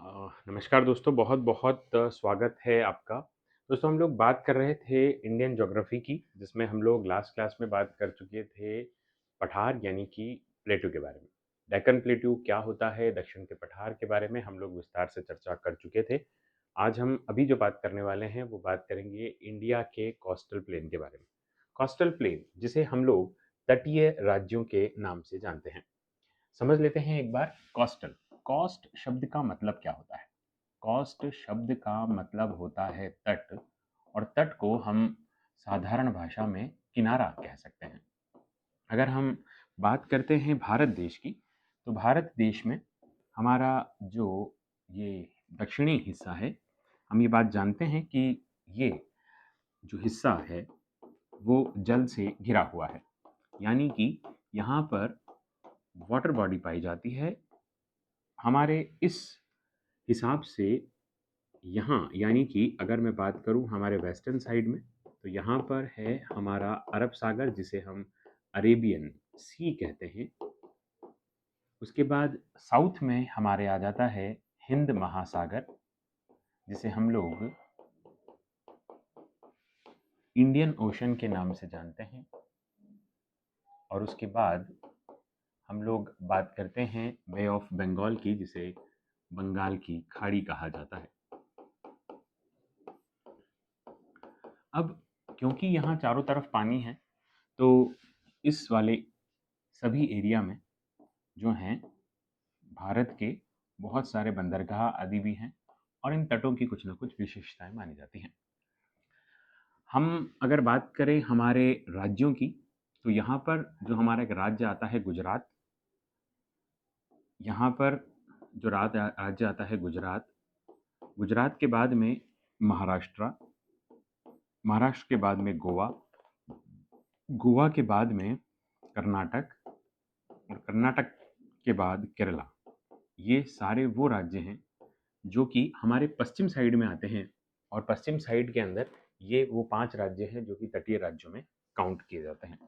नमस्कार दोस्तों, बहुत-बहुत स्वागत है आपका। दोस्तों हम लोग बात कर रहे थे इंडियन ज्योग्राफी की, जिसमें हम लोग लास्ट क्लास में बात कर चुके थे पठार यानी कि प्लेटू के बारे में। डेक्कन प्लेटू क्या होता है, दक्षिण के पठार के बारे में हम लोग विस्तार से चर्चा कर चुके थे। आज हम अभी जो बात करने वाले हैं, वो बात करेंगे इंडिया के कोस्टल प्लेन के बारे में। कोस्टल प्लेन, जिसे हम लोग तटीय राज्यों के नाम से जानते हैं। समझ लेते हैं एक बार कोस्टल। कॉस्ट शब्द का मतलब क्या होता है? कॉस्ट शब्द का मतलब होता है तट, और तट को हम साधारण भाषा में किनारा कह सकते हैं। अगर हम बात करते हैं भारत देश की, तो भारत देश में हमारा जो ये दक्षिणी हिस्सा है, हम ये बात जानते हैं कि ये जो हिस्सा है वो जल से घिरा हुआ है। यानी कि यहाँ पर वाटर बॉडी पाई जाती है। हमारे इस हिसाब से यहाँ यानी कि अगर मैं बात करूँ हमारे वेस्टर्न साइड में, तो यहाँ पर है हमारा अरब सागर, जिसे हम अरेबियन सी कहते हैं। उसके बाद साउथ में हमारे आ जाता है हिंद महासागर, जिसे हम लोग इंडियन ओशन के नाम से जानते हैं। और उसके बाद हम लोग बात करते हैं बे ऑफ बंगाल की, जिसे बंगाल की खाड़ी कहा जाता है। अब क्योंकि यहाँ चारों तरफ पानी है, तो इस वाले सभी एरिया में जो हैं भारत के बहुत सारे बंदरगाह आदि भी हैं, और इन तटों की कुछ न कुछ विशेषताएं मानी जाती हैं। हम अगर बात करें हमारे राज्यों की, तो यहाँ पर जो हमारा एक राज्य आता है गुजरात, यहाँ पर जो राज्य आता है गुजरात, गुजरात के बाद में महाराष्ट्र, महाराष्ट्र के बाद में गोवा, गोवा के बाद में कर्नाटक, और कर्नाटक के बाद केरला। ये सारे वो राज्य हैं जो कि हमारे पश्चिम साइड में आते हैं, और पश्चिम साइड के अंदर ये वो 5 राज्य हैं जो कि तटीय राज्यों में काउंट किए जाते हैं।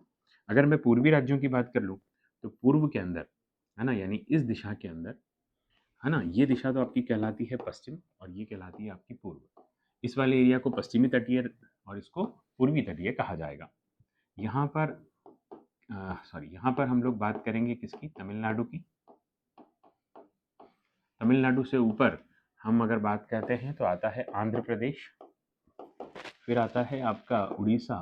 अगर मैं पूर्वी राज्यों की बात कर लूँ, तो पूर्व के अंदर, है ना, यानी इस दिशा के अंदर, है ना, ये दिशा तो आपकी कहलाती है पश्चिम, और ये कहलाती है आपकी पूर्व। इस वाले एरिया को पश्चिमी तटीय और इसको पूर्वी तटीय कहा जाएगा। यहाँ पर यहाँ पर हम लोग बात करेंगे किसकी? तमिलनाडु की। तमिलनाडु से ऊपर हम अगर बात करते हैं तो आता है आंध्र प्रदेश, फिर आता है आपका उड़ीसा,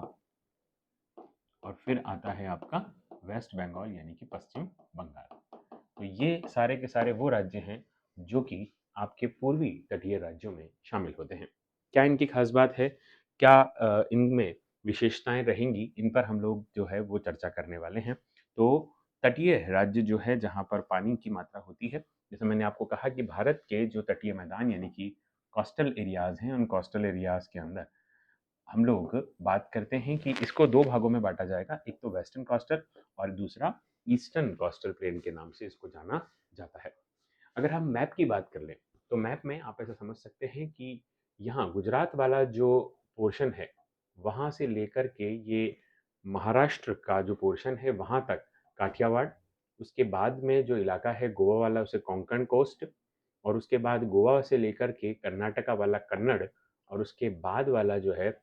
और फिर आता है आपका वेस्ट बंगाल यानी कि पश्चिम बंगाल। तो ये सारे के सारे वो राज्य हैं जो कि आपके पूर्वी तटीय राज्यों में शामिल होते हैं। क्या इनकी खास बात है? क्या इनमें विशेषताएं रहेंगी? इन पर हम लोग जो है वो चर्चा करने वाले हैं। तो तटीय राज्य जो है जहाँ पर पानी की मात्रा होती है, जैसे मैंने आपको कहा कि भारत के जो तटीय मैदान यानी कि कोस्टल एरियाज हैं, उन कोस्टल एरियाज के अंदर हम लोग बात करते हैं कि इसको 2 भागों में बाँटा जाएगा। एक तो वेस्टर्न कोस्टल, और दूसरा ईस्टर्न कोस्टल प्लेन के नाम से इसको जाना जाता है। अगर हम मैप की बात कर लें, तो मैप में आप ऐसा समझ सकते हैं कि यहाँ गुजरात वाला जो पोर्शन है, वहाँ से लेकर के ये महाराष्ट्र का जो पोर्शन है वहाँ तक काठियावाड़, उसके बाद में जो इलाका है गोवा वाला उसे कोंकण कोस्ट, और उसके बाद गोवा से लेकर के कर्नाटका वाला कन्नड़, और उसके बाद वाला जो है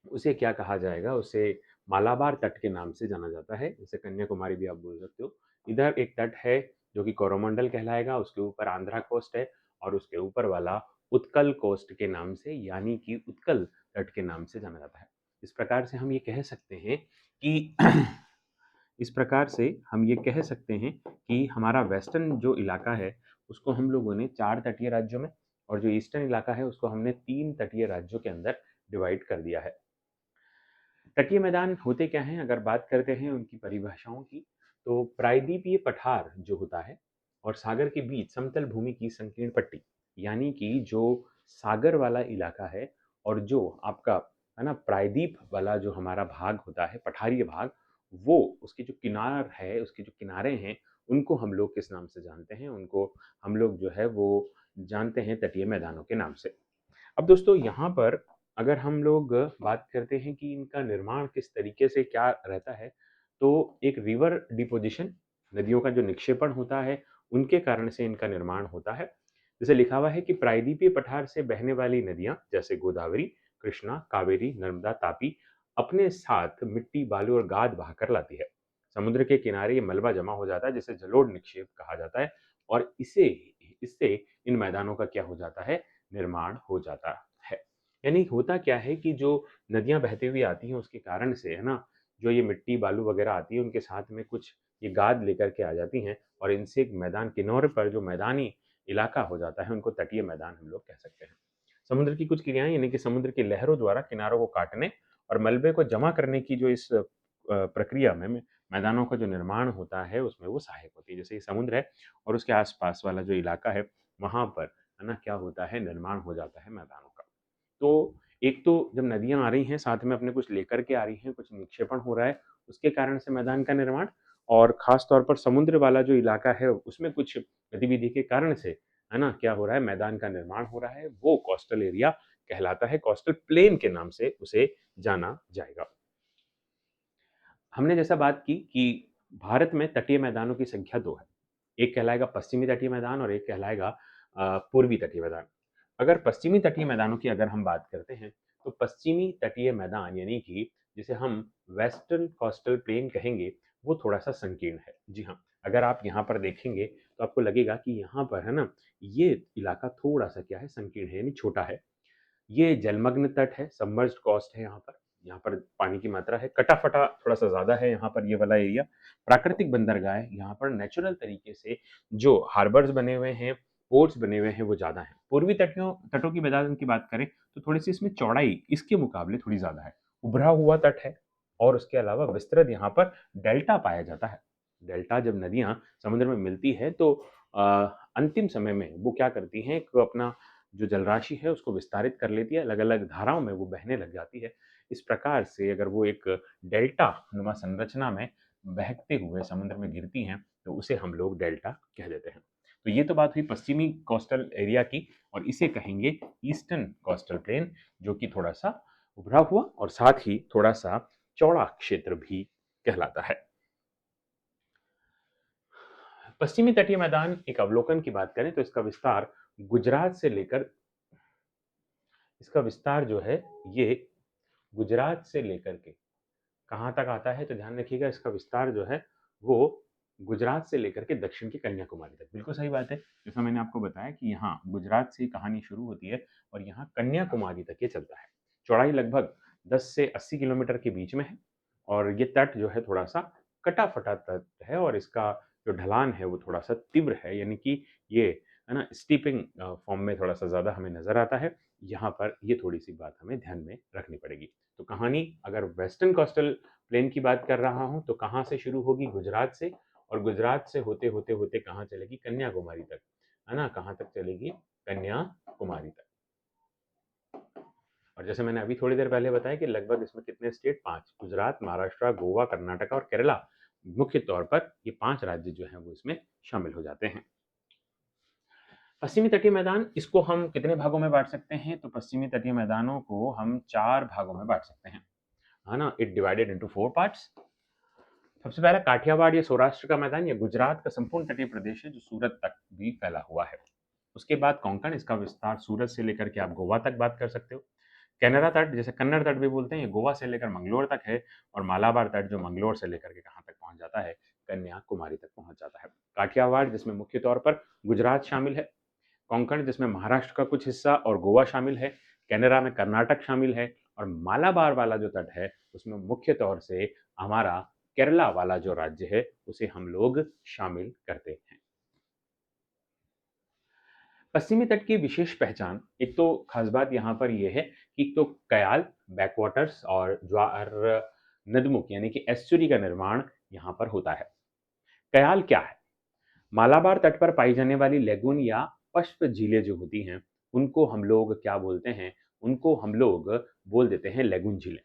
उसे क्या कहा जाएगा? उसे मालाबार तट के नाम से जाना जाता है, जिसे कन्याकुमारी भी आप बोल सकते हो। इधर एक तट है जो कि कोरोमंडल कहलाएगा, उसके ऊपर आंध्रा कोस्ट है, और उसके ऊपर वाला उत्कल कोस्ट के नाम से यानी कि उत्कल तट के नाम से जाना जाता है। इस प्रकार से हम ये कह सकते हैं कि इस प्रकार से हम ये कह सकते हैं कि हमारा वेस्टर्न जो इलाका है, उसको हम लोगों ने 4 तटीय राज्यों में, और जो ईस्टर्न इलाका है उसको हमने 3 तटीय राज्यों के अंदर डिवाइड कर दिया है। तटीय मैदान होते क्या हैं? अगर बात करते हैं उनकी परिभाषाओं की, तो प्रायद्वीपीय पठार जो होता है और सागर के बीच समतल भूमि की संकीर्ण पट्टी, यानी कि जो सागर वाला इलाका है, और जो आपका, है ना, प्रायद्वीप वाला जो हमारा भाग होता है, पठारीय भाग, वो उसके जो किनार है, उसके जो किनारे हैं, उनको हम लोग किस नाम से जानते हैं? उनको हम लोग जो है वो जानते हैं तटीय मैदानों के नाम से। अब दोस्तों यहाँ पर अगर हम लोग बात करते हैं कि इनका निर्माण किस तरीके से क्या रहता है, तो एक रिवर डिपोजिशन, नदियों का जो निक्षेपण होता है, उनके कारण से इनका निर्माण होता है। जैसे लिखा हुआ है कि प्रायद्वीपीय पठार से बहने वाली नदियां जैसे गोदावरी, कृष्णा, कावेरी, नर्मदा, तापी अपने साथ मिट्टी, बालू और गाद बहाकर लाती है। समुद्र के किनारे ये मलबा जमा हो जाता है जिसे जलोढ़ निक्षेप कहा जाता है, और इसे इससे इन मैदानों का क्या हो जाता है, निर्माण हो जाता है। यानी होता क्या है कि जो नदियां बहती हुई आती हैं उसके कारण से, है ना, जो ये मिट्टी बालू वगैरह आती है उनके साथ में कुछ ये गाद लेकर के आ जाती हैं, और इनसे एक मैदान किनारे पर जो मैदानी इलाका हो जाता है उनको तटीय मैदान हम लोग कह सकते हैं। समुद्र की कुछ क्रियाएं, यानी कि समुद्र की लहरों द्वारा किनारों को काटने और मलबे को जमा करने की जो इस प्रक्रिया में मैदानों का जो निर्माण होता है उसमें वो सहायक होती है। जैसे ये समुद्र है और उसके आसपास वाला जो इलाका है वहां पर, है ना, क्या होता है, निर्माण हो जाता है मैदानों का। तो एक तो जब नदियां आ रही हैं साथ में अपने कुछ लेकर के आ रही हैं, कुछ निक्षेपण हो रहा है, उसके कारण से मैदान का निर्माण, और खास तौर पर समुद्र वाला जो इलाका है उसमें कुछ गतिविधि के कारण से, है ना, क्या हो रहा है, मैदान का निर्माण हो रहा है, वो कोस्टल एरिया कहलाता है, कोस्टल प्लेन के नाम से उसे जाना जाएगा। हमने जैसा बात की कि भारत में तटीय मैदानों की संख्या दो है। एक कहलाएगा पश्चिमी तटीय मैदान और एक कहलाएगा पूर्वी तटीय मैदान। अगर पश्चिमी तटीय मैदानों की अगर हम बात करते हैं तो पश्चिमी तटीय मैदान यानी कि जिसे हम वेस्टर्न कोस्टल प्लेन कहेंगे, वो थोड़ा सा संकीर्ण है। जी हाँ, अगर आप यहाँ पर देखेंगे तो आपको लगेगा कि यहाँ पर, है ना, ये इलाका थोड़ा सा क्या है, संकीर्ण है, यानी छोटा है। ये जलमग्न तट है, सबमर्ज्ड कोस्ट है यहाँ पर। यहाँ पर पानी की मात्रा है, कटा-फटा थोड़ा-सा ज़्यादा है यहाँ पर ये वाला एरिया। प्राकृतिक बंदरगाह है, यहाँ पर नेचुरल तरीके से जो हार्बर्स बने हुए हैं, पोर्ट्स बने हुए हैं, वो ज़्यादा हैं। पूर्वी तटों की मैदान की बात करें तो थोड़ी-सी इसमें चौड़ाई इसके मुकाबले थोड़ी ज़्यादा है। उभरा हुआ तट है और उसके अलावा विस्तृत यहाँ पर डेल्टा पाया जाता है। डेल्टा जब नदियाँ समुद्र में मिलती है तो अ, अंतिम समय में वो क्या करती हैं, एक अपना जो जलराशि है उसको विस्तारित कर लेती है, अलग-अलग धाराओं में वो बहने लग जाती है। इस प्रकार से अगर वो एक डेल्टा नुमा संरचना में बहते हुए समुद्र में गिरती हैं, तो उसे हम लोग डेल्टा कह देते हैं। तो ये तो बात हुई पश्चिमी कोस्टल एरिया की, और इसे कहेंगे ईस्टर्न कोस्टल प्लेन, जो कि थोड़ा-सा उभरा हुआ और साथ ही थोड़ा-सा चौड़ा क्षेत्र भी कहलाता है। पश्चिमी तटीय मैदान एक अवलोकन की बात करें तो गुजरात से लेकर इसका विस्तार जो है ये गुजरात से लेकर के कहाँ तक आता है, तो ध्यान रखिएगा, इसका विस्तार जो है वो गुजरात से लेकर के दक्षिण की कन्याकुमारी तक। बिल्कुल सही बात है, जैसा मैंने आपको बताया कि यहाँ गुजरात से कहानी शुरू होती है और यहाँ कन्याकुमारी तक ये चलता है। चौड़ाई लगभग 10 से 80 किलोमीटर के बीच में है, और ये तट जो है थोड़ा सा कटा फटा तट है, और इसका जो ढलान है वो थोड़ा सा तीव्र है, यानी कि ये, है ना, स्टीपिंग फॉर्म में थोड़ा सा ज़्यादा हमें नज़र आता है। यहाँ पर ये थोड़ी सी बात हमें ध्यान में रखनी पड़ेगी। तो कहानी अगर वेस्टर्न कोस्टल प्लेन की बात कर रहा हूँ तो कहाँ से शुरू होगी, गुजरात से, और गुजरात से होते होते होते कहाँ चलेगी, कन्याकुमारी तक, है ना, कहाँ तक चलेगी, कन्याकुमारी तक। और जैसे मैंने अभी थोड़ी देर पहले बताया कि लगभग इसमें कितने स्टेट, पांच, गुजरात, महाराष्ट्र, गोवा, कर्नाटक और केरला, मुख्य तौर पर ये पांच राज्य जो हैं वो इसमें शामिल हो जाते हैं। पश्चिमी तटीय मैदान, इसको हम कितने भागों में बांट सकते हैं, तो पश्चिमी तटीय मैदानों को हम चार भागों में बांट सकते हैं, है ना। It divided into 4 parts. सबसे पहला काठियावाड़ या सौराष्ट्र का मैदान, या गुजरात का संपूर्ण तटीय प्रदेश है जो सूरत तक भी फैला हुआ है। उसके बाद कोंकण, इसका विस्तार सूरत से लेकर के आप गोवा तक बात कर सकते हो। कैनरा तट, जैसे कन्नड़ तट भी बोलते हैं, ये गोवा से लेकर मंगलोर तक है। और मालाबार तट जो मंगलोर से लेकर के कहाँ तक पहुंच जाता है, कन्याकुमारी तक पहुंच जाता है। काठियावाड़ जिसमें मुख्य तौर पर गुजरात शामिल है, कोंकण जिसमें महाराष्ट्र का कुछ हिस्सा और गोवा शामिल है, कैनरा में कर्नाटक शामिल है, और मालाबार वाला जो तट है उसमें मुख्य तौर से हमारा केरला वाला जो राज्य है उसे हम लोग शामिल करते हैं। पश्चिमी तट की विशेष पहचान, एक तो खास बात यहाँ पर यह है कि एक तो कयाल, बैकवाटर्स और ज्वार नदमुख यानी कि एस्चुरी का निर्माण यहाँ पर होता है। कयाल क्या है? मालाबार तट पर पाई जाने वाली लेगून या पश्प झीलें जो होती हैं उनको हम लोग क्या बोलते हैं, उनको हम लोग बोल देते हैं लेगून झीलें।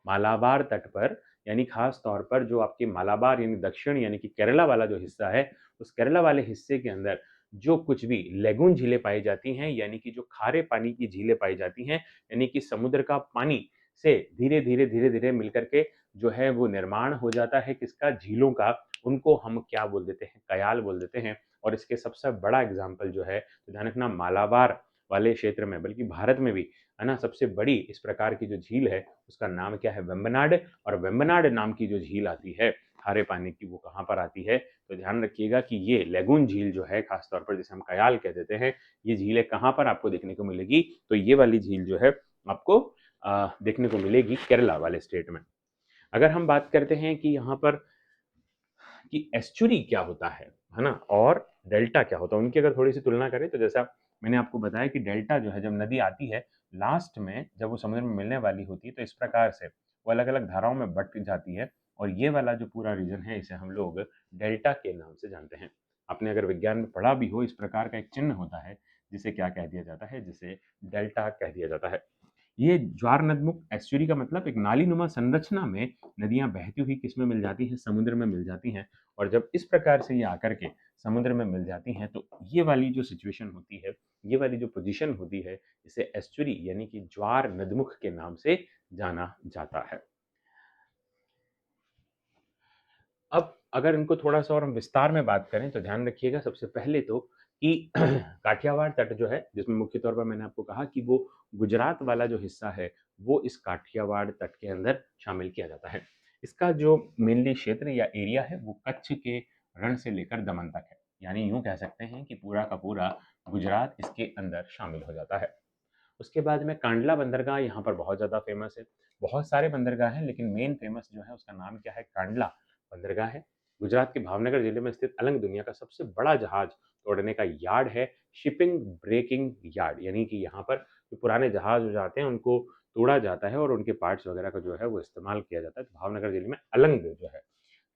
मालाबार तट पर, यानी खास तौर पर जो आपके मालाबार यानी दक्षिण यानी कि केरला वाला जो हिस्सा है, उस केरला वाले हिस्से के अंदर जो कुछ भी लेगून झीलें पाई जाती हैं, यानी कि जो खारे पानी की झीलें पाई जाती हैं, यानी कि समुद्र का पानी से धीरे धीरे मिलकर के जो है वो निर्माण हो जाता है किसका, झीलों का, उनको हम क्या बोल देते हैं, कयाल बोल देते हैं। और इसके सबसे बड़ा एग्जाम्पल जो है तो ध्यान रखना मालाबार वाले क्षेत्र में, बल्कि भारत में भी है ना, सबसे बड़ी इस प्रकार की जो झील है उसका नाम क्या है, वेम्बनाड। और वेम्बनाड नाम की जो झील आती है खारे पानी की, वो कहाँ पर आती है, तो ध्यान रखिएगा कि ये लेगून झील जो है, खासतौर पर जिसे हम कयाल कह देते हैं, ये झीलें कहाँ पर आपको देखने को मिलेगी, तो ये वाली झील जो है आपको देखने को मिलेगी केरला वाले स्टेट में। अगर हम बात करते हैं कि यहाँ पर कि एस्चुरी क्या होता है ना, और डेल्टा क्या होता है, उनकी अगर थोड़ी सी तुलना करें तो जैसा मैंने आपको बताया कि डेल्टा जो है जब नदी आती है लास्ट में, जब वो समुद्र में मिलने वाली होती है, तो इस प्रकार से वो अलग अलग धाराओं में बट जाती है, और ये वाला जो पूरा रीजन है इसे हम लोग डेल्टा के नाम से जानते हैं। आपने अगर विज्ञान में पढ़ा भी हो, इस प्रकार का एक चिन्ह होता है जिसे क्या कह दिया जाता है, जिसे डेल्टा कह दिया जाता है। ये ज्वार नदमुख एस्चुरी का मतलब एक नालीनुमा संरचना में नदियां बहती हुई किस में मिल जाती हैं, समुद्र में मिल जाती हैं, और जब इस प्रकार से ये आकर के समुद्र में मिल जाती हैं तो ये वाली जो सिचुएशन होती है, ये वाली जो पोजीशन होती है, इसे एस्चुरी यानी कि ज्वार नदमुख के नाम से जाना जाता है। अब अगर इनको थोड़ा सा और हम विस्तार में बात करें तो ध्यान रखिएगा सबसे पहले तो कि काठियावाड़ तट जो है, जिसमें मुख्य तौर पर मैंने आपको कहा कि वो गुजरात वाला जो हिस्सा है वो इस काठियावाड़ तट के अंदर शामिल किया जाता है। इसका जो मेनली क्षेत्र या एरिया है वो कच्छ के रण से लेकर दमन तक है, यानी यूं कह सकते हैं कि पूरा का पूरा गुजरात इसके अंदर शामिल हो जाता है। उसके बाद में कांडला बंदरगाह यहाँ पर बहुत ज़्यादा फेमस है। बहुत सारे बंदरगाह हैं लेकिन मेन फेमस जो है उसका नाम क्या है, कांडला बंदरगाह है। गुजरात के भावनगर जिले में स्थित अलंग दुनिया का सबसे बड़ा जहाज तोड़ने का यार्ड है, शिपिंग ब्रेकिंग यार्ड, यानी कि यहाँ पर जो पुराने जहाज हो जाते हैं उनको तोड़ा जाता है और उनके पार्ट्स वगैरह का जो है वो इस्तेमाल किया जाता है। तो भावनगर जिले में अलंग जो है,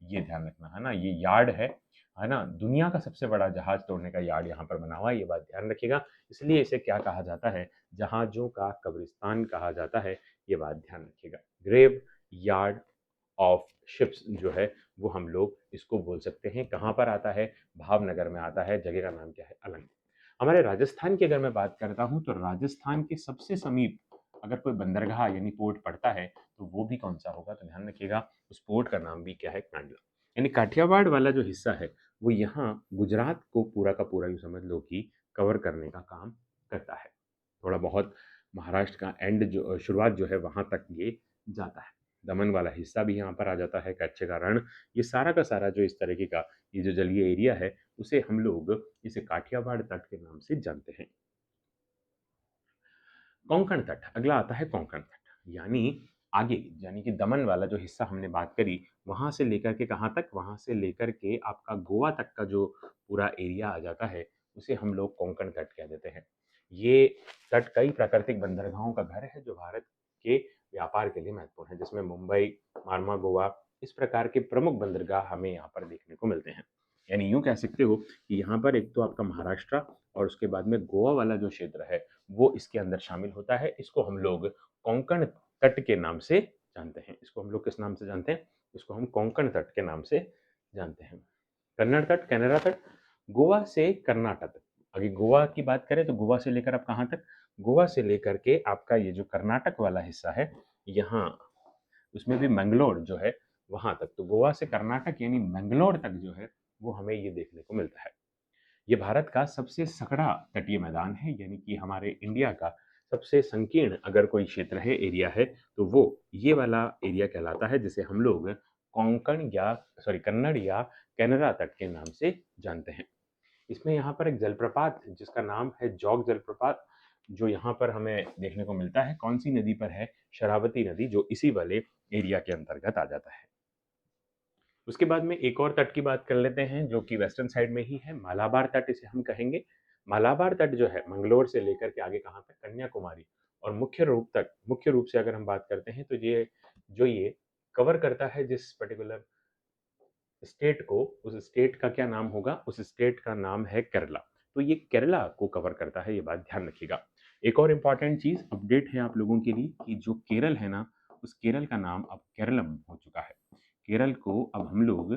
ये ध्यान रखना है ना, ये यार्ड है ना, दुनिया का सबसे बड़ा जहाज तोड़ने का यार्ड यहाँ पर बना हुआ है, ये बात ध्यान रखिएगा। इसलिए इसे क्या कहा जाता है, जहाजों का कब्रिस्तान कहा जाता है, ये बात ध्यान रखिएगा। ग्रेव यार्ड ऑफ शिप्स जो है वो हम लोग इसको बोल सकते हैं। कहाँ पर आता है, भावनगर में आता है, जगह का नाम क्या है, अलंग। हमारे राजस्थान की अगर मैं बात करता हूँ तो राजस्थान के सबसे समीप अगर कोई बंदरगाह यानी पोर्ट पड़ता है तो वो भी कौन सा होगा, तो ध्यान रखिएगा उस पोर्ट का नाम भी क्या है, कांडला। यानी काठियावाड़ वाला जो हिस्सा है वो यहाँ गुजरात को पूरा का पूरा यूँ समझ लो कि कवर करने का काम करता है। थोड़ा बहुत महाराष्ट्र का एंड जो शुरुआत जो है वहाँ तक ये जाता है। दमन वाला हिस्सा भी यहाँ पर आ जाता है, कच्छ का रण, ये सारा का सारा जो इस तरीके का ये जो जलीय एरिया है उसे हम लोग इसे काठियावाड़ तट के नाम से जानते हैं। कोंकण तट, अगला आता है कोंकण तट, यानी आगे, यानी कि दमन वाला जो हिस्सा हमने बात करी, वहां से लेकर के कहाँ तक, वहां से लेकर के आपका गोवा तक का जो पूरा एरिया आ जाता है उसे हम लोग कोंकण तट कह देते हैं। ये तट कई प्राकृतिक बंदरगाहों का घर है जो भारत के व्यापार के लिए महत्वपूर्ण है, जिसमें मुंबई, मारवा, गोवा, इस प्रकार के प्रमुख बंदरगाह हमें यहाँ पर देखने को मिलते हैं। यानी यूं कह सकते हो कि यहाँ पर एक तो आपका महाराष्ट्र और उसके बाद में गोवा वाला जो क्षेत्र है वो इसके अंदर शामिल होता है। इसको हम लोग कोंकण तट के नाम से जानते हैं। इसको हम लोग किस नाम से जानते हैं, इसको हम कोंकण तट के नाम से जानते हैं। कन्नड़ तट, कैनरा तट, गोवा से कर्नाटक तक। अगर गोवा की बात करें तो गोवा से लेकर आप कहाँ तक, गोवा से लेकर के आपका ये जो कर्नाटक वाला हिस्सा है यहाँ, उसमें भी मंगलोर जो है वहां तक, तो गोवा से कर्नाटक यानी मंगलोर तक जो है वो हमें ये देखने को मिलता है। ये भारत का सबसे सकड़ा तटीय मैदान है, यानी कि हमारे इंडिया का सबसे संकीर्ण अगर कोई क्षेत्र है, एरिया है, तो वो ये वाला एरिया कहलाता है, जिसे हम लोग कोंकण या कन्नड़ या कैनरा तट के नाम से जानते हैं। इसमें यहाँ पर एक जलप्रपात जिसका नाम है जौग जलप्रपात, जो यहाँ पर हमें देखने को मिलता है, कौन सी नदी पर है, शरावती नदी, जो इसी वाले एरिया के अंतर्गत आ जाता है। उसके बाद में एक और तट की बात कर लेते हैं जो कि वेस्टर्न साइड में ही है, मालाबार तट इसे हम कहेंगे। मालाबार तट जो है मंगलोर से लेकर के आगे कहाँ तक, कन्याकुमारी, और मुख्य रूप से अगर हम बात करते हैं तो ये कवर करता है जिस पर्टिकुलर स्टेट को, उस स्टेट का क्या नाम होगा, उस स्टेट का नाम है केरला। तो ये केरला को कवर करता है, ये बात ध्यान रखिएगा। एक और इम्पॉर्टेंट चीज अपडेट है आप लोगों के लिए कि जो केरल है ना, उस केरल का नाम अब केरलम हो चुका है। केरल को अब हम लोग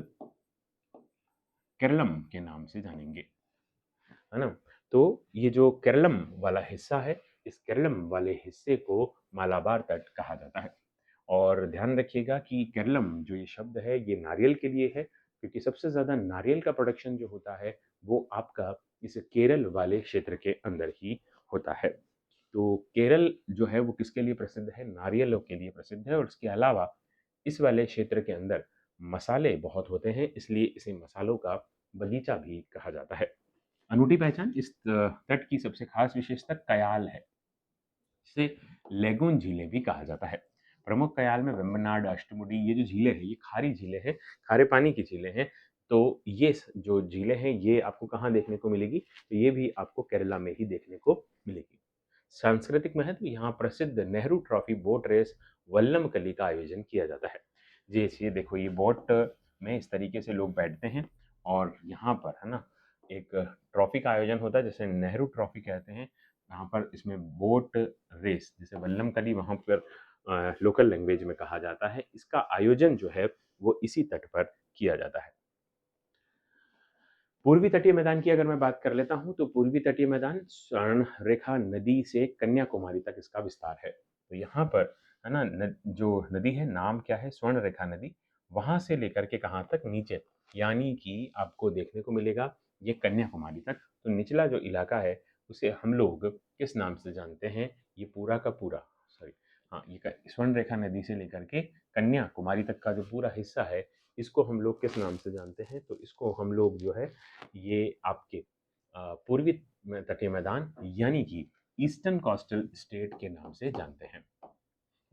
केरलम के नाम से जानेंगे, है ना। तो ये जो केरलम वाला हिस्सा है, इस केरलम वाले हिस्से को मालाबार तट कहा जाता है। और ध्यान रखिएगा कि केरलम जो ये शब्द है ये नारियल के लिए है, क्योंकि सबसे ज़्यादा नारियल का प्रोडक्शन जो होता है वो आपका इस केरल वाले क्षेत्र के अंदर ही होता है। तो केरल जो है वो किसके लिए प्रसिद्ध है? नारियलों के लिए प्रसिद्ध है और इसके अलावा इस वाले क्षेत्र के अंदर मसाले बहुत होते हैं, इसलिए इसे मसालों का बगीचा भी कहा जाता है। अनूठी पहचान इस तट की सबसे खास विशेषता कयाल है, जिसे लेगून झीलें भी कहा जाता है। प्रमुख कयाल में वेम्बनाड, अष्टमुडी ये जो झीलें हैं ये खारी झीलें हैं, खारे पानी की झीलें हैं। तो ये जो झीलें हैं ये आपको कहाँ देखने को मिलेगी? तो ये भी आपको केरला में ही देखने को मिलेगी। सांस्कृतिक महत्व, यहाँ प्रसिद्ध Nehru trophy boat race Vallam Kali का आयोजन किया जाता है। जी ये देखो, ये बोट में इस तरीके से लोग बैठते हैं और यहाँ पर है ना एक ट्रॉफी का आयोजन होता है जिसे नेहरू ट्रॉफी कहते हैं। यहाँ पर इसमें बोट रेस जिसे वल्लम कली वहाँ पर लोकल लैंग्वेज में कहा जाता है, इसका आयोजन जो है वो इसी तट पर किया जाता है। पूर्वी तटीय मैदान की अगर मैं बात कर लेता हूँ तो पूर्वी तटीय मैदान स्वर्ण रेखा नदी से कन्याकुमारी तक इसका विस्तार है। तो यहाँ पर है ना जो नदी है नाम क्या है? स्वर्ण रेखा नदी। वहां से लेकर के कहाँ तक? नीचे, यानी कि आपको देखने को मिलेगा ये कन्याकुमारी तक। तो निचला जो इलाका है उसे हम लोग किस नाम से जानते हैं? ये पूरा का पूरा, सॉरी हाँ, ये स्वर्ण रेखा नदी से लेकर के कन्याकुमारी तक का जो पूरा हिस्सा है इसको हम लोग किस नाम से जानते हैं? तो इसको हम लोग जो है ये आपके पूर्वी तटीय मैदान यानी कि ईस्टर्न कोस्टल स्टेट के नाम से जानते हैं।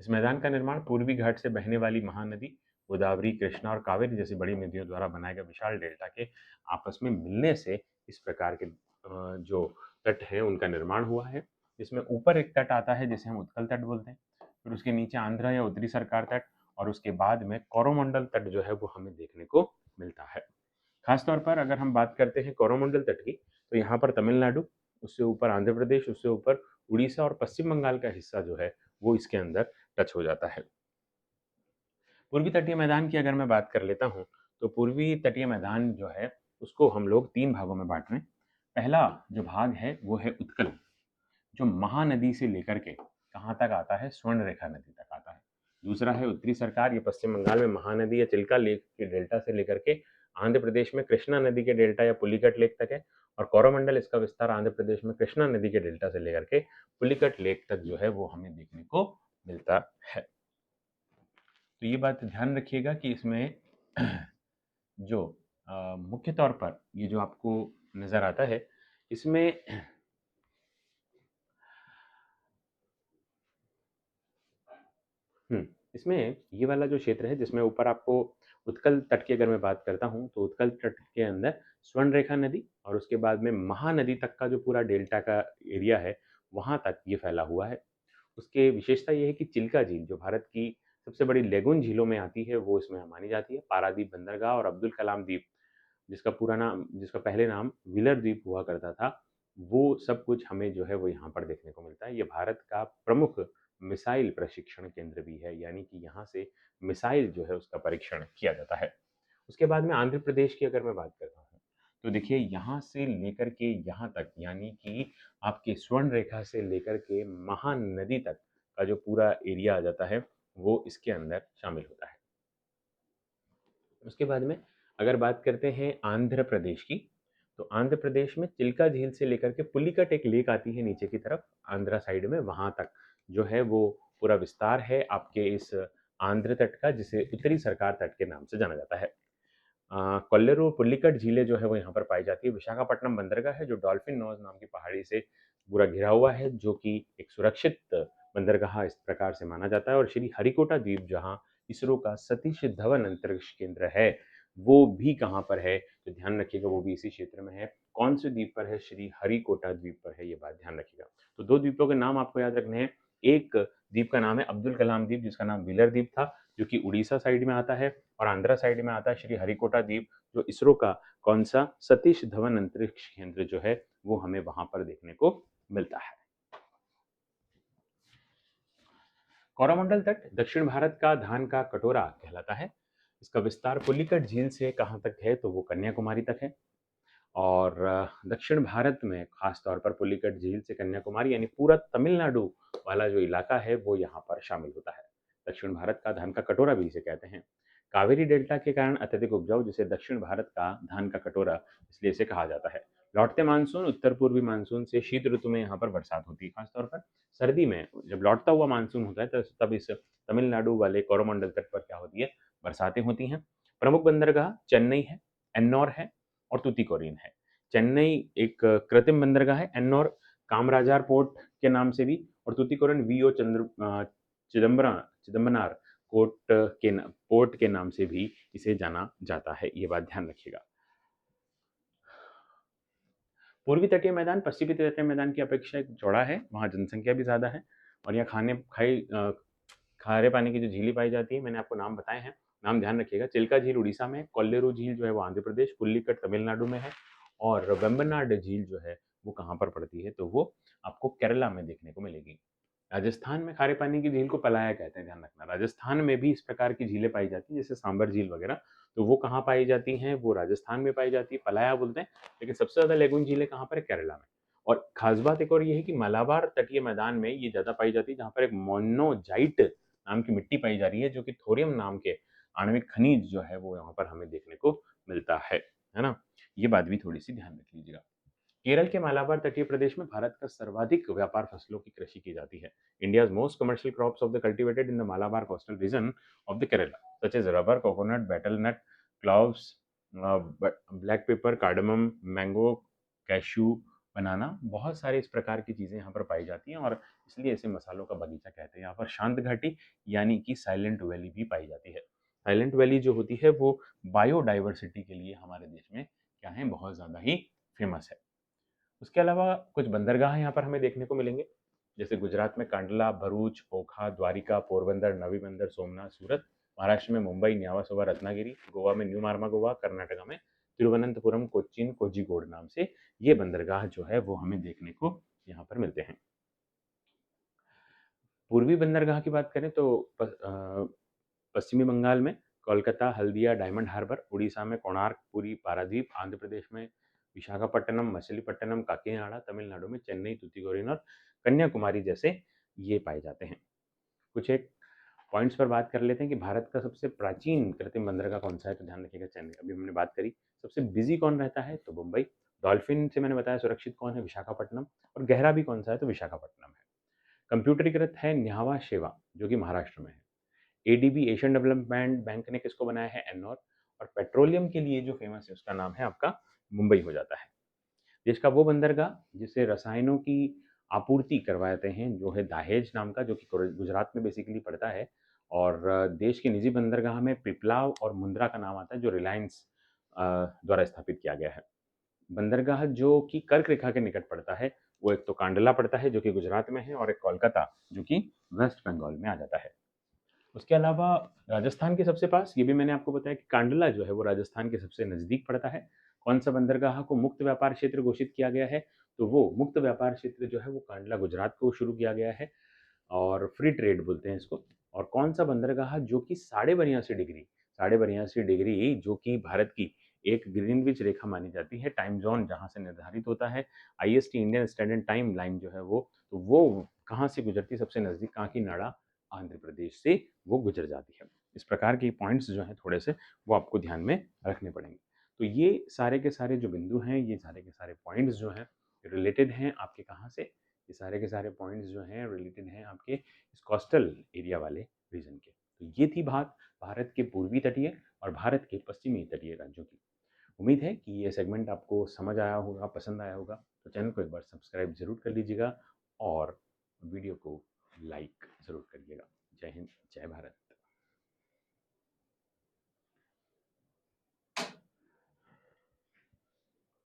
इस मैदान का निर्माण पूर्वी घाट से बहने वाली महानदी गोदावरी, कृष्णा और कावेरी जैसी बड़ी नदियों द्वारा बनाए गए विशाल डेल्टा के आपस में मिलने से इस प्रकार के जो तट हैं उनका निर्माण हुआ है। इसमें ऊपर एक तट आता है जिसे हम उत्कल तट बोलते हैं, फिर उसके नीचे आंध्र या उत्तरी सरकार तट और उसके बाद में कोरोमंडल तट जो है वो हमें देखने को मिलता है। खासतौर पर अगर हम बात करते हैं कोरोमंडल तट की, तो यहाँ पर तमिलनाडु, उससे ऊपर आंध्र प्रदेश, उससे ऊपर उड़ीसा और पश्चिम बंगाल का हिस्सा जो है वो इसके अंदर टच हो जाता है। पूर्वी तटीय मैदान की अगर मैं बात कर लेता हूँ तो पूर्वी तटीय मैदान जो है उसको हम लोग 3 भागों में बांट रहे हैं। पहला जो भाग है वो है उत्कल, जो महानदी से लेकर के कहाँ तक आता है? स्वर्ण रेखा नदी तक आता है। दूसरा है उत्तरी सरकार, ये पश्चिम बंगाल में महानदी या चिल्का लेक के डेल्टा से लेकर के आंध्र प्रदेश में कृष्णा नदी के डेल्टा या पुलिकट लेक तक है। और कोरोमंडल इसका विस्तार आंध्र प्रदेश में कृष्णा नदी के डेल्टा से लेकर के पुलिकट लेक तक जो है वो हमें देखने को मिलता है। तो ये बात ध्यान रखिएगा कि इसमें जो मुख्य तौर पर ये जो आपको नज़र आता है इसमें इसमें ये वाला जो क्षेत्र है जिसमें ऊपर आपको उत्कल तट की अगर मैं बात करता हूँ तो उत्कल तट के अंदर स्वर्ण रेखा नदी और उसके बाद में महानदी तक का जो पूरा डेल्टा का एरिया है वहाँ तक ये फैला हुआ है। उसके विशेषता ये है कि चिल्का झील जो भारत की सबसे बड़ी लेगून झीलों में आती है वो इसमें मानी जाती है। पारादीप बंदरगाह और अब्दुल कलाम द्वीप, जिसका पहले नाम व्हीलर द्वीप हुआ करता था, वो सब कुछ हमें जो है वो यहाँ पर देखने को मिलता है। ये भारत का प्रमुख मिसाइल प्रशिक्षण केंद्र भी है, यानी कि यहाँ से मिसाइल जो है उसका परीक्षण किया जाता है। उसके बाद में आंध्र प्रदेश की अगर मैं बात करता हूँ तो देखिए यहाँ से लेकर के यहाँ तक, यानी कि आपके स्वर्ण रेखा से लेकर के महानदी तक का जो पूरा एरिया आ जाता है वो इसके अंदर शामिल होता है। उसके बाद में अगर बात करते हैं आंध्र प्रदेश की, तो आंध्र प्रदेश में चिल्का झील से लेकर के पुलिकट एक लेक आती है नीचे की तरफ आंध्रा साइड में, वहाँ तक जो है वो पूरा विस्तार है आपके इस आंध्र तट का, जिसे उत्तरी सरकार तट के नाम से जाना जाता है। कोल्लेरू पुलिकट झीलें जो है वो यहाँ पर पाई जाती है। विशाखापट्टनम बंदरगाह है जो डॉल्फिन नोज नाम की पहाड़ी से पूरा घिरा हुआ है, जो कि एक सुरक्षित बंदरगाह इस प्रकार से माना जाता है। और श्री हरिकोटा द्वीप जहाँ इसरो का सतीश धवन अंतरिक्ष केंद्र है वो भी कहाँ पर है? तो ध्यान रखिएगा वो भी इसी क्षेत्र में है। कौन से द्वीप पर है? श्री हरिकोटा द्वीप पर है, ये बात ध्यान रखिएगा। तो 2 द्वीपों के नाम आपको याद रखने हैं। एक द्वीप का नाम है अब्दुल कलाम द्वीप जिसका नाम व्हीलर द्वीप था, जो कि उड़ीसा साइड में आता है, और आंध्रा साइड में आता है श्री हरिकोटा द्वीप, जो इसरो का कौन सा सतीश धवन अंतरिक्ष केंद्र जो है वो हमें वहां पर देखने को मिलता है। कोरोमंडल तट दक्षिण भारत का धान का कटोरा कहलाता है। इसका विस्तार पुलिकट झील से कहाँ तक है? तो वो कन्याकुमारी तक है। और दक्षिण भारत में खास तौर पर पुलिकट झील से कन्याकुमारी यानी पूरा तमिलनाडु वाला जो इलाका है वो यहाँ पर शामिल होता है। दक्षिण भारत का धन का कटोरा भी इसे कहते हैं। कावेरी डेल्टा के कारण अत्यधिक उपजाऊ, जिसे दक्षिण भारत का धान का कटोरा इसलिए इसे कहा जाता है। लौटते मानसून, उत्तर पूर्वी मानसून से शीत ऋतु में यहाँ पर बरसात होती है, खासतौर पर सर्दी में जब लौटता हुआ मानसून होता है तब इस तमिलनाडु वाले कोरोमंडल तट पर क्या होती है, बरसातें होती हैं। प्रमुख बंदरगाह चेन्नई है, एन्नौर है और तूतीकोरिन है। चेन्नई एक कृत्रिम बंदरगाह है, एन्नौर कामराजार पोर्ट के नाम से भी, और तूतीकोरिन वीओ चिदम्बरनार पोर्ट के नाम से भी इसे जाना जाता है। ये बात ध्यान रखिएगा। पूर्वी तटीय मैदान पश्चिमी तटीय मैदान की अपेक्षा एक चौड़ा है, वहाँ जनसंख्या भी ज़्यादा है और यहाँ खारे पानी की जो झीलें पाई जाती है, मैंने आपको नाम बताए हैं, नाम ध्यान रखिएगा। चिल्का झील उड़ीसा में, कोल्लेरू झील जो है वो आंध्र प्रदेश, पुल्लिकट तमिलनाडु में है, और वेम्बनाड झील जो है वो कहाँ पर पड़ती है, तो वो आपको केरला में देखने को मिलेगी। राजस्थान में खारे पानी की झील को पलाया कहते हैं, ध्यान रखना। राजस्थान में भी इस प्रकार की झीलें पाई जाती हैं, जैसे सांबर झील वगैरह, तो वो कहाँ पाई जाती हैं, वो राजस्थान में पाई जाती है, पलाया बोलते हैं। लेकिन सबसे ज़्यादा लेगून झीलें कहाँ पर है, केरला में। और खास बात एक और ये है कि मलाबार तटीय मैदान में ये ज़्यादा पाई जाती है, जहाँ पर एक मोनोजाइट नाम की मिट्टी पाई जा रही है, जो कि थोरियम नाम के आणविक खनिज जो है वो यहाँ पर हमें देखने को मिलता है ना। ये बात भी थोड़ी सी ध्यान रख लीजिएगा। केरल के मालाबार तटीय प्रदेश में भारत का सर्वाधिक व्यापार फसलों की कृषि की जाती है। India's most commercial crops of the cultivated in the Malabar coastal region of the Kerala, such as rubber, coconut, betel nut, cloves, black pepper, cardamom, mango, cashew, banana, बहुत सारे इस प्रकार की चीज़ें यहाँ पर पाई जाती हैं और इसलिए इसे मसालों का बगीचा कहते हैं। यहाँ पर शांत घाटी यानी कि साइलेंट वैली भी पाई जाती है। साइलेंट वैली जो होती है वो बायोडाइवर्सिटी के लिए हमारे देश में क्या है, बहुत ज़्यादा ही फेमस है। उसके अलावा कुछ बंदरगाह यहाँ पर हमें देखने को मिलेंगे, जैसे गुजरात में कांडला, भरूच, ओखा, द्वारिका, पोरबंदर, नवी बंदर, सोमनाथ, सूरत। महाराष्ट्र में मुंबई, न्यावासोवा, रत्नागिरी। गोवा में न्यू मार्मागोवा। कर्नाटका में तिरुवनंतपुरम, कोच्चिन, कोझिकोड नाम से ये बंदरगाह जो है वो हमें देखने को यहाँ पर मिलते हैं। पूर्वी बंदरगाह की बात करें तो पश्चिमी बंगाल में कोलकाता, हल्दिया, डायमंड हार्बर। उड़ीसा में कोणार्क, पुरी, पारादीप। आंध्र प्रदेश में विशाखापट्टनम, मछलीपट्टनम, काकीनाडा। तमिलनाडु में चेन्नई, तूतीकोरिन और कन्याकुमारी जैसे ये पाए जाते हैं। कुछ एक पॉइंट्स पर बात कर लेते हैं कि भारत का सबसे प्राचीन कृत्रिम बंदरगाह कौन सा है, तो ध्यान रखिएगा चेन्नई, अभी हमने बात करी। सबसे बिजी कौन रहता है, तो मुंबई। डॉल्फिन से मैंने बताया सुरक्षित कौन है, विशाखापट्टनम। और गहरा भी कौन सा है, तो विशाखापट्टनम है। कंप्यूटरीकृत है न्यावा शेवा, जो कि महाराष्ट्र में है। एडीबी, एशियन डेवलपमेंट बैंक ने किसको बनाया है, एन्नौर। और पेट्रोलियम के लिए जो फेमस है उसका नाम है आपका मुंबई हो जाता है। देश का वो बंदरगाह जिसे रसायनों की आपूर्ति करवाते हैं जो है दहेज नाम का, जो कि गुजरात में बेसिकली पड़ता है। और देश के निजी बंदरगाह में पिपलाव और मुंद्रा का नाम आता है, जो रिलायंस द्वारा स्थापित किया गया है। बंदरगाह जो कि कर्क रेखा के निकट पड़ता है, वो एक तो कांडला पड़ता है जो कि गुजरात में है, और एक कोलकाता जो कि वेस्ट बंगाल में आ जाता है। उसके अलावा राजस्थान के सबसे पास, ये भी मैंने आपको बताया कि कांडला जो है वो राजस्थान के सबसे नज़दीक पड़ता है। कौन सा बंदरगाह को मुक्त व्यापार क्षेत्र घोषित किया गया है, तो वो मुक्त व्यापार क्षेत्र जो है वो कांडला गुजरात को शुरू किया गया है, और फ्री ट्रेड बोलते हैं इसको। और कौन सा बंदरगाह जो कि 82.5 डिग्री जो कि भारत की एक ग्रीनविच रेखा मानी जाती है, टाइम जोन जहाँ से निर्धारित होता है, IST Indian standard time line जो है वो, तो वो कहाँ से गुजरती, सबसे नज़दीक काकीनाडा आंध्र प्रदेश से वो गुजर जाती है। इस प्रकार के पॉइंट्स जो हैं थोड़े से वो आपको ध्यान में रखने पड़ेंगे। तो ये सारे के सारे जो बिंदु हैं, ये सारे के सारे पॉइंट्स जो हैं रिलेटेड हैं आपके कहाँ से, ये सारे के सारे पॉइंट्स जो हैं रिलेटेड हैं आपके इस कोस्टल एरिया वाले रीजन के। तो ये थी बात भारत के पूर्वी तटीय और भारत के पश्चिमी तटीय राज्यों की। उम्मीद है कि ये सेगमेंट आपको समझ आया होगा, पसंद आया होगा। तो चैनल को एक बार सब्सक्राइब जरूर कर लीजिएगा और वीडियो को लाइक ज़रूर करिएगा। जय हिंद, जय भारत।